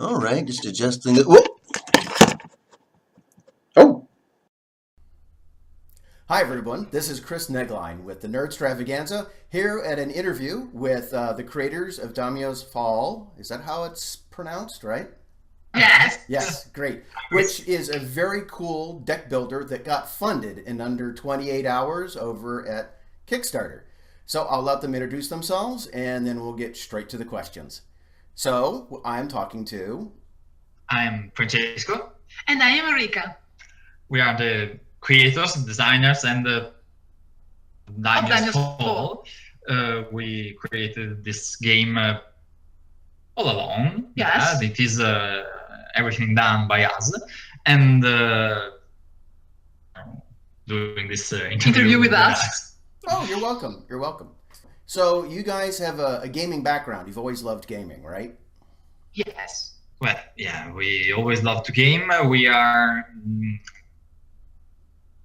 All right, just adjusting it. Whoop. Oh. Hi everyone, this is Chris Negline with the Nerdstravaganza here at an interview with the creators of Daimyos Fall. Is that how it's pronounced, right? Yes. Yes, great. Which is a very cool deck builder that got funded in under 28 hours over at Kickstarter. So I'll let them introduce themselves and then we'll get straight to the questions. So I'm talking to... I'm Francesco. And I am Rika. We are the creators, designers, and the Daimyos Fall. We created this game all alone. Yes. It is everything done by us. And doing this interview with us. Oh, you're welcome. You're welcome. So you guys have a gaming background. You've always loved gaming, right? Yes. Well, yeah, we always love to game. We are...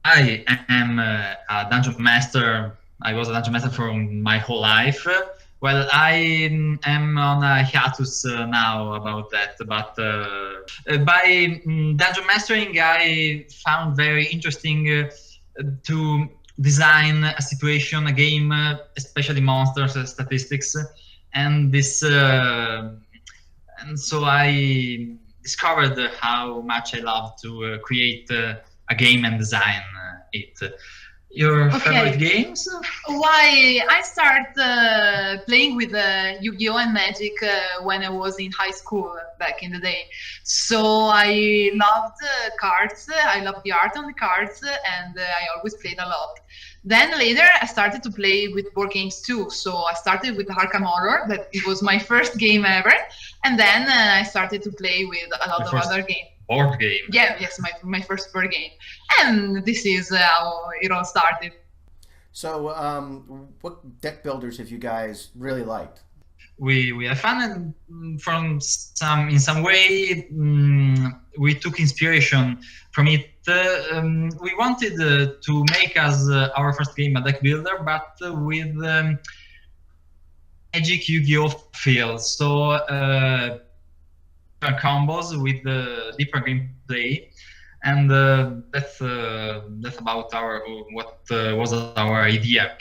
I am a dungeon master. I was a dungeon master for my whole life. Well, I am on a hiatus now about that, but by dungeon mastering, I found very interesting to design a situation, a game, especially monsters, statistics, and this. And so I discovered how much I love to create a game and design it. Your favorite games? Why I started playing with Yu-Gi-Oh! And Magic when I was in high school back in the day. So I loved cards, I loved the art on the cards, and I always played a lot. Then later I started to play with board games too. So I started with Arkham Horror, that it was my first game ever. And then I started to play with a lot of other games. Board game? Yeah, yes, my first board game. And this is how it all started. So what deck builders have you guys really liked? We had fun, and from in some way we took inspiration from it. We wanted to make us our first game a deck builder, but with Magic Yu-Gi-Oh feel. So combos with different gameplay, and that's about what was our idea,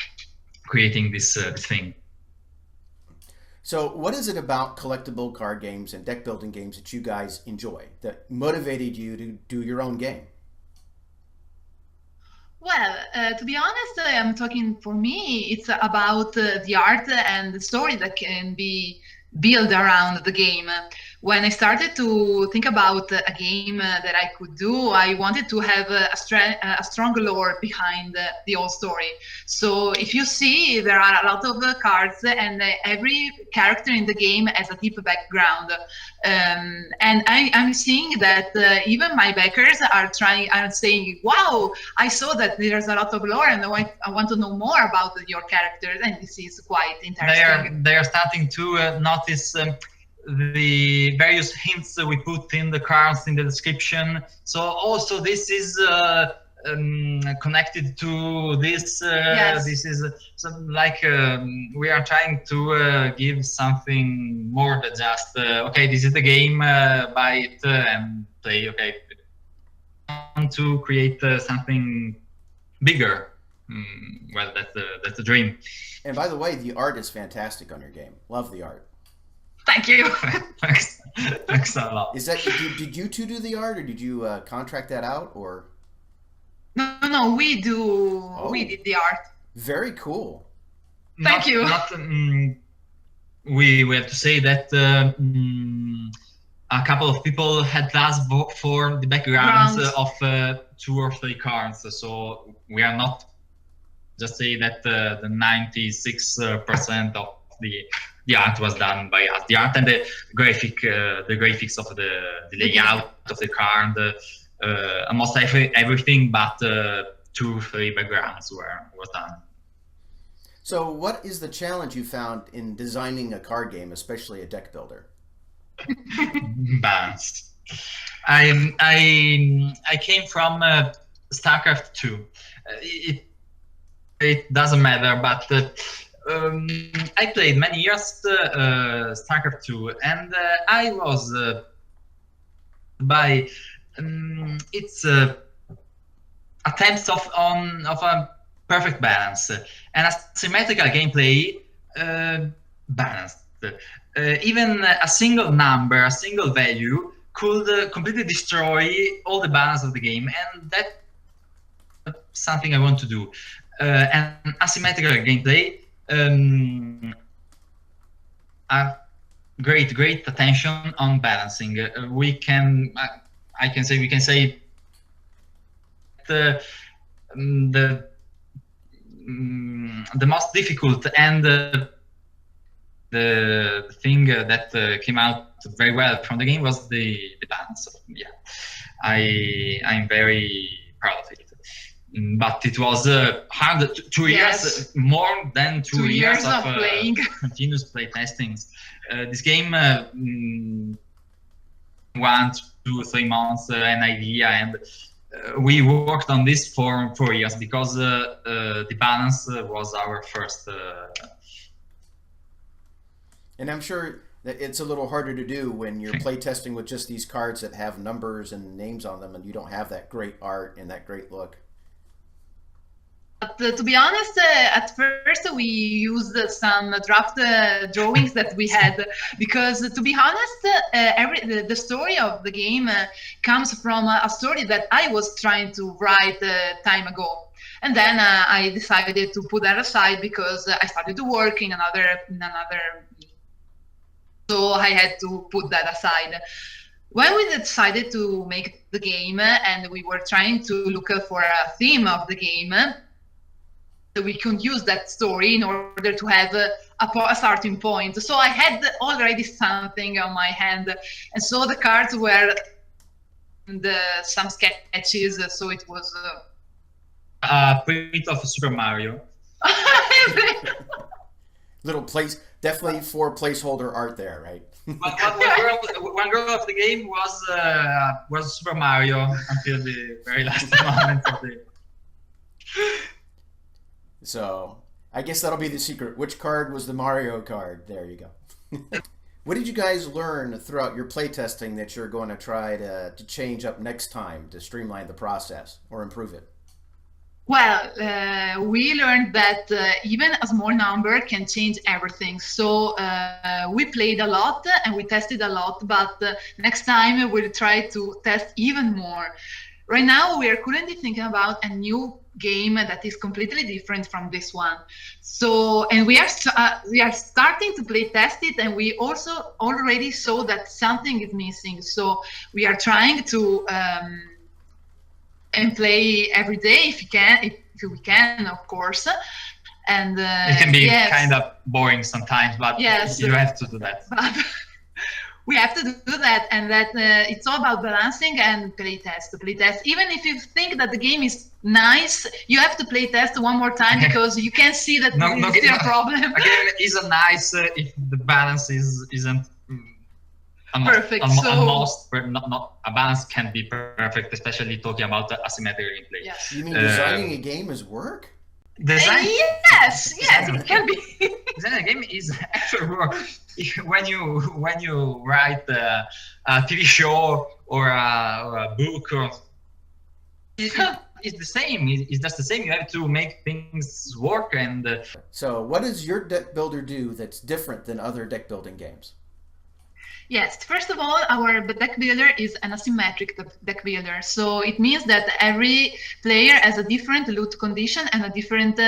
creating this thing. So what is it about collectible card games and deck building games that you guys enjoy that motivated you to do your own game? Well, to be honest, I'm talking for me, it's about the art and the story that can be built around the game. When I started to think about a game that I could do, I wanted to have a strong lore behind the whole story. So if you see, there are a lot of cards, and every character in the game has a deep background. And I'm seeing that even my backers are saying, wow, I saw that there's a lot of lore, and I want to know more about your characters, and this is quite interesting. They are starting to notice the various hints we put in the cards in the description. So also this is connected to this. Yes. This is like we are trying to give something more than just okay, this is the game, buy it and play. Okay, want to create something bigger. Well, that's the dream. And by the way, the art is fantastic on your game. Love the art. Thank you. Thanks a lot. Is that did you two do the art, or did you contract that out, or? No, we do. Oh. We did the art. Very cool. Thank you. We have to say that a couple of people had asked for the backgrounds of 2 or 3 cards. So we are not just say that the 96% of the art was done by us. The art and the graphics of the layout of the card, almost everything, but 2 or 3 backgrounds was done. So, what is the challenge you found in designing a card game, especially a deck builder? Balance. I came from StarCraft 2. It doesn't matter, but I played many years StarCraft 2, and I was by its attempts of a perfect balance and a symmetrical gameplay balanced. Even a single number, a single value could completely destroy all the balance of the game, and that's something I want to do. And asymmetrical gameplay, a great attention on balancing. We can say the most difficult and the thing that came out very well from the game was the balance. Yeah, I'm very proud of it. But it was hard. 2 years, more than 2 years of playing. Continuous play testings. This game, 1, 2, 3 months, an idea, and we worked on this for 4 years because the balance was our first. And I'm sure that it's a little harder to do when you're playtesting with just these cards that have numbers and names on them, and you don't have that great art and that great look. But to be honest, at first we used some draft drawings that we had, because to be honest, the story of the game comes from a story that I was trying to write time ago. And then I decided to put that aside because I started to work in another, so I had to put that aside. When we decided to make the game and we were trying to look for a theme of the game, we can use that story in order to have a starting point. So I had already something on my hand, and so the cards were some sketches. So it was a print of Super Mario. Little place, definitely for placeholder art there, right? One girl of the game was Super Mario until the very last moment of the. So I guess that'll be the secret. Which card was the Mario card? There you go. What did you guys learn throughout your playtesting that you're going to try to change up next time to streamline the process or improve it? Well, we learned that even a small number can change everything. So we played a lot and we tested a lot, but next time we'll try to test even more. Right now, we are currently thinking about a new game that is completely different from this one. So, and we are starting to play test it, and we also already saw that something is missing. So we are trying to and play every day if we can, of course. And it can be kind of boring sometimes, but you have to do that. But we have to do that, and that it's all about balancing and playtest. Even if you think that the game is nice, you have to playtest one more time because you can see that it's still a problem. A game is nice if the balance isn't perfect. Not a balance can be perfect, especially talking about asymmetric gameplay. Yes. You mean designing a game is work? Yes, it can be. Designing a game is actual work. When you write a TV show or a book, it's the same. It's just the same. You have to make things work. And so, what does your deck builder do that's different than other deck building games? Yes, first of all, our deck builder is an asymmetric deck builder. So it means that every player has a different loot condition and a different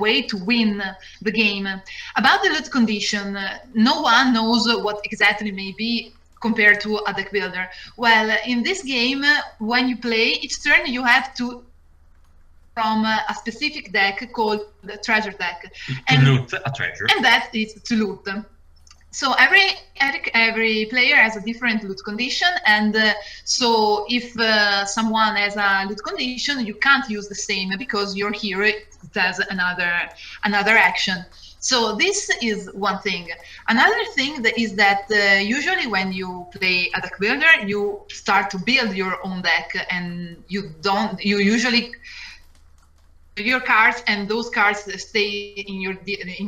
way to win the game. About the loot condition, no one knows what exactly may be compared to a deck builder. Well, in this game, when you play, each turn you have to from a specific deck called the treasure deck. To loot a treasure. And that is to loot. So every player has a different loot condition, and so if someone has a loot condition, you can't use the same because your hero does another action. So this is one thing. Another thing is that usually when you play a deck builder, you start to build your own deck, and you usually your cards, and those cards stay in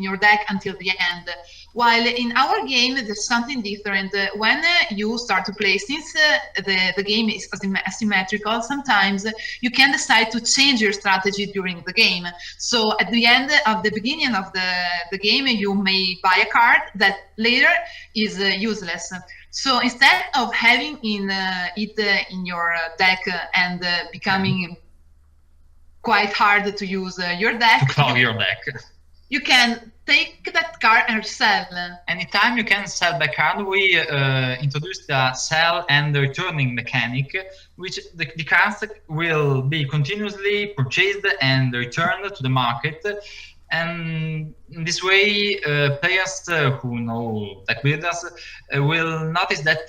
your deck until the end. While in our game, there's something different. When you start to play, since the game is asymmetrical, sometimes you can decide to change your strategy during the game. So at the end of the beginning of the game, you may buy a card that later is useless. So instead of having it in your deck and becoming quite hard to use your deck, To clog your deck. you can take that card and sell. Anytime you can sell back card, we introduced the sell and returning mechanic, which the cards will be continuously purchased and returned to the market. And in this way, players who know deck builders will notice that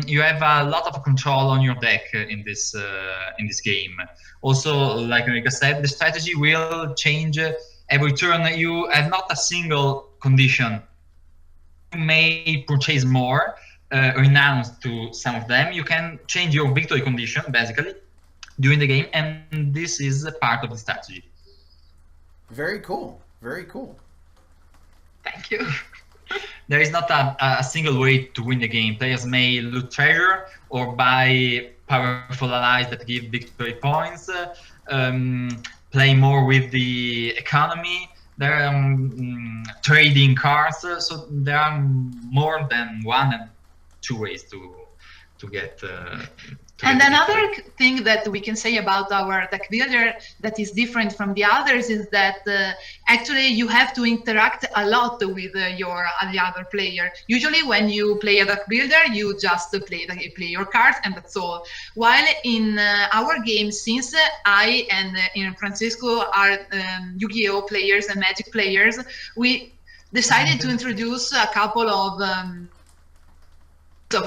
you have a lot of control on your deck in this game. Also, like Enrico said, the strategy will change every turn. You have not a single condition. You may purchase more, renounce to some of them. You can change your victory condition, basically, during the game, and this is a part of the strategy. Very cool. Very cool. Thank you. There is not a single way to win the game. Players may loot treasure or buy powerful allies that give victory points, play more with the economy. There are trading cards, so there are more than one and two ways to get. And another thing that we can say about our deck builder that is different from the others is that actually you have to interact a lot with the other player. Usually when you play a deck builder, you just play your cards and that's all. While in our game, since I and Francisco are Yu-Gi-Oh players and Magic players, we decided to introduce a couple of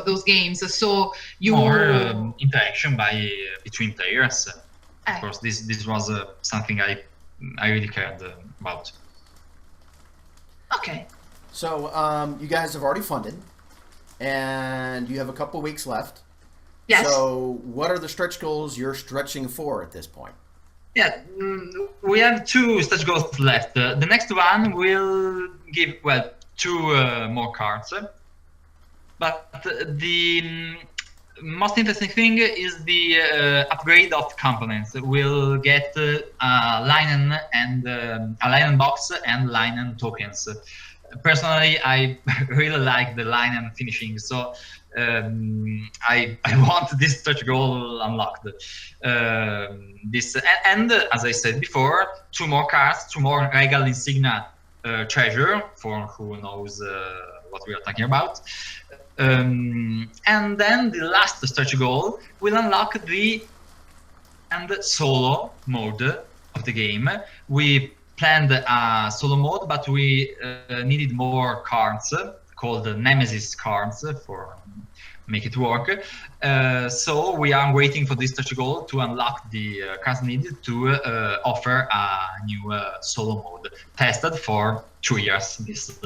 those games, so you more interaction between players. Of course, this was something I really cared about. Okay. So you guys have already funded, and you have a couple weeks left. Yes. So what are the stretch goals you're stretching for at this point? Yeah, we have 2 stretch goals left. The next one will give, well, 2 more cards. But the most interesting thing is the upgrade of components. We'll get a linen and a linen box and linen tokens. Personally, I really like the linen finishing, so I want this stretch goal unlocked. And as I said before, 2 more cards, 2 more regal insignia treasure for who knows what we are talking about. And then the last stretch goal will unlock the solo mode of the game. We planned a solo mode, but we needed more cards called Nemesis cards for make it work. So we are waiting for this stretch goal to unlock the cards needed to offer a new solo mode tested for 2 years. These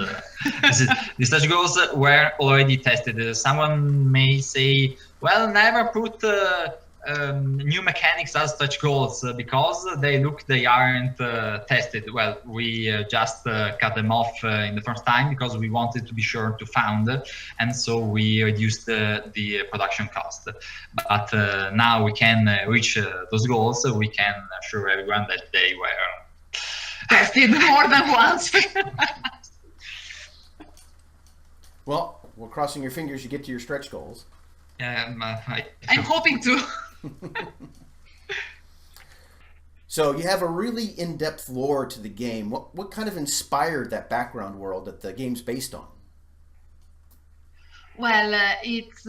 stretch goals were already tested. Someone may say, well, never put new mechanics as stretch goals because they aren't tested. Well, we just cut them off in the first time because we wanted to be sure to found, and so we reduced the production cost. But now we can reach those goals. So we can assure everyone that they were tested more than once. Well, we're crossing your fingers you get to your stretch goals. I'm hoping to. So you have a really in-depth lore to the game. What kind of inspired that background world that the game's based on? Well, it's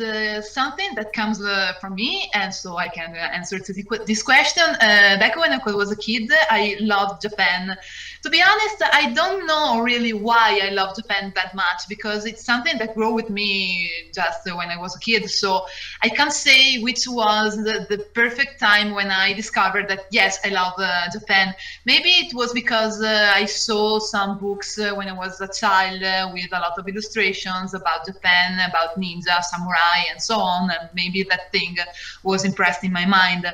something that comes from me, and so I can answer to this question. Back when I was a kid, I loved Japan. To be honest, I don't know really why I love Japan that much, because it's something that grew with me just when I was a kid. So I can't say which was the perfect time when I discovered that, yes, I love Japan. Maybe it was because I saw some books when I was a child with a lot of illustrations about Japan, about ninja, samurai, and so on, and maybe that thing was impressed in my mind.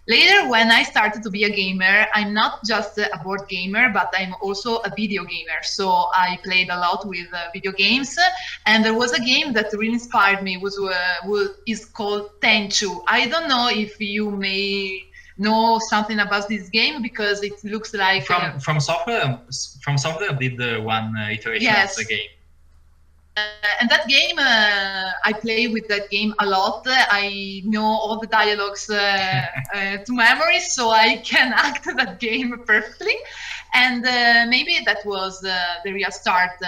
Later, when I started to be a gamer, I'm not just a board gamer, but I'm also a video gamer. So I played a lot with video games, and there was a game that really inspired me. Is called Tenchu. I don't know if you may know something about this game because it looks like From software. From software did one iteration Yes. of the game. And that game, I play with that game a lot. I know all the dialogues to memory, so I can act that game perfectly. And maybe that was the real start.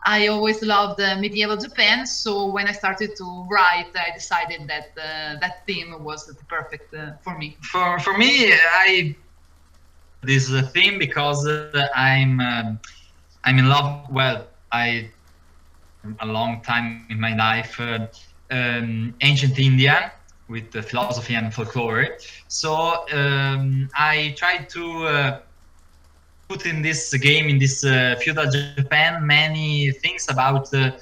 I always loved medieval Japan, so when I started to write, I decided that that theme was the perfect for me. For me, I this theme because I'm in love. Well, I a long time in my life ancient India with the philosophy and folklore. So I tried to put in this game, in this feudal Japan, many things about the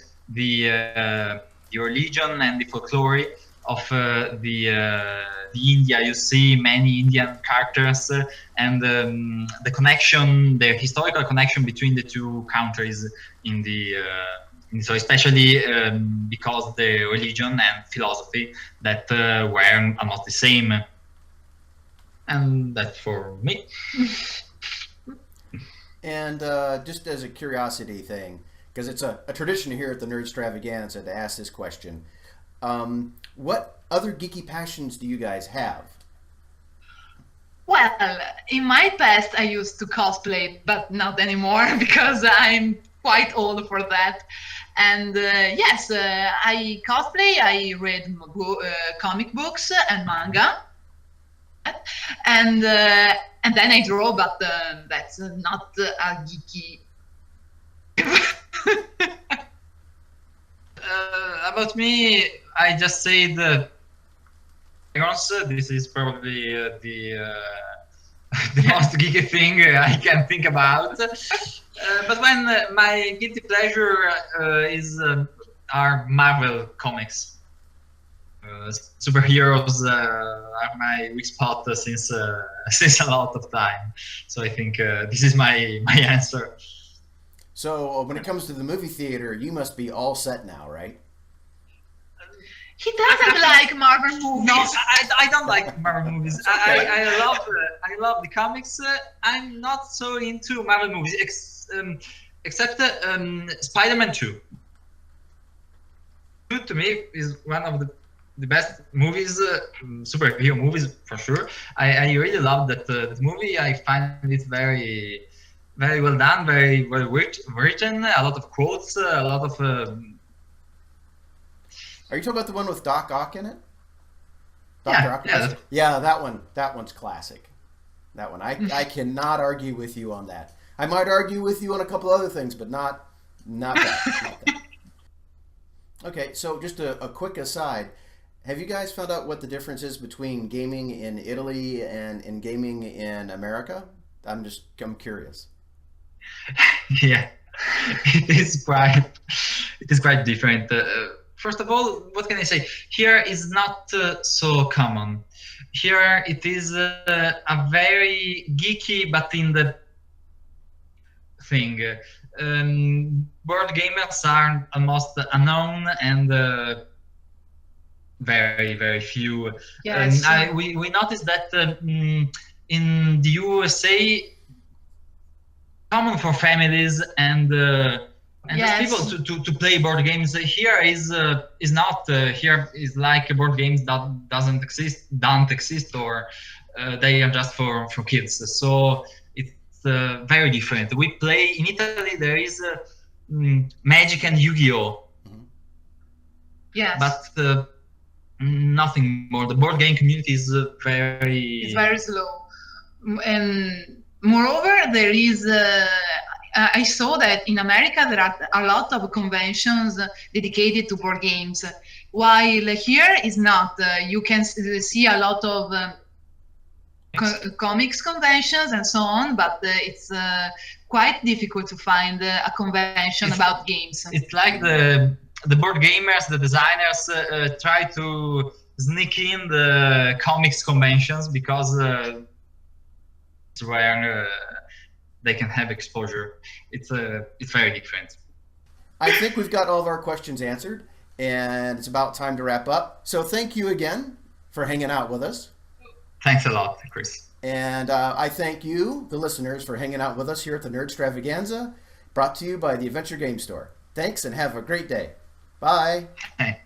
religion and the folklore of the India. You see many Indian characters and the connection, the historical connection between the two countries in the so especially because the religion and philosophy that were almost the same. And that's for me. And just as a curiosity thing, because it's a tradition here at the Nerdstravaganza to ask this question, what other geeky passions do you guys have? Well, in my past, I used to cosplay, but not anymore because I'm quite old for that. And yes, I cosplay. I read comic books and manga, and then I draw. But that's not a geeky. About me, I just said this is probably the most geeky thing I can think about. But when my guilty pleasure are Marvel comics. Superheroes are my weak spot since a lot of time. So I think this is my answer. So when it comes to the movie theater, you must be all set now, right? He doesn't like Marvel movies. No, I don't like Marvel movies. Okay. I love the comics. I'm not so into Marvel movies, except Spider-Man 2. 2 to me is one of the best movies, superhero movies for sure. I really love that movie. I find it very, very well done, very well written. A lot of quotes, a lot of. Are you talking about the one with Doc Ock in it? Yeah, Ock? yeah. Yeah, that one. That one's classic. That one. I cannot argue with you on that. I might argue with you on a couple other things, but not that. Not that. Okay, so just a quick aside. Have you guys found out what the difference is between gaming in Italy and in gaming in America? I'm curious. Yeah, it is quite different. First of all, what can I say? Here is not so common. Here it is a very geeky, but in the thing. Board gamers are almost unknown and very, very few. Yes. We noticed that in the USA, common for families and Yes. just people to play board games. Here is not. Here is like board games that don't exist, or they are just for kids. So it's very different. We play in Italy. There is Magic and Yu-Gi-Oh, Yes. but nothing more. The board game community is It's very slow. And moreover, there is. I saw that in America there are a lot of conventions dedicated to board games, while here is not. You can see a lot of comics conventions and so on, but it's quite difficult to find a convention about games. It's like the board gamers, the designers try to sneak in the comics conventions because it's where they can have exposure. It's very different. I think we've got all of our questions answered, and it's about time to wrap up. So thank you again for hanging out with us. Thanks a lot, Chris. And I thank you, the listeners, for hanging out with us here at the Nerdstravaganza, brought to you by the Adventure Game Store. Thanks, and have a great day. Bye. Bye.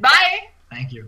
Bye. Thank you.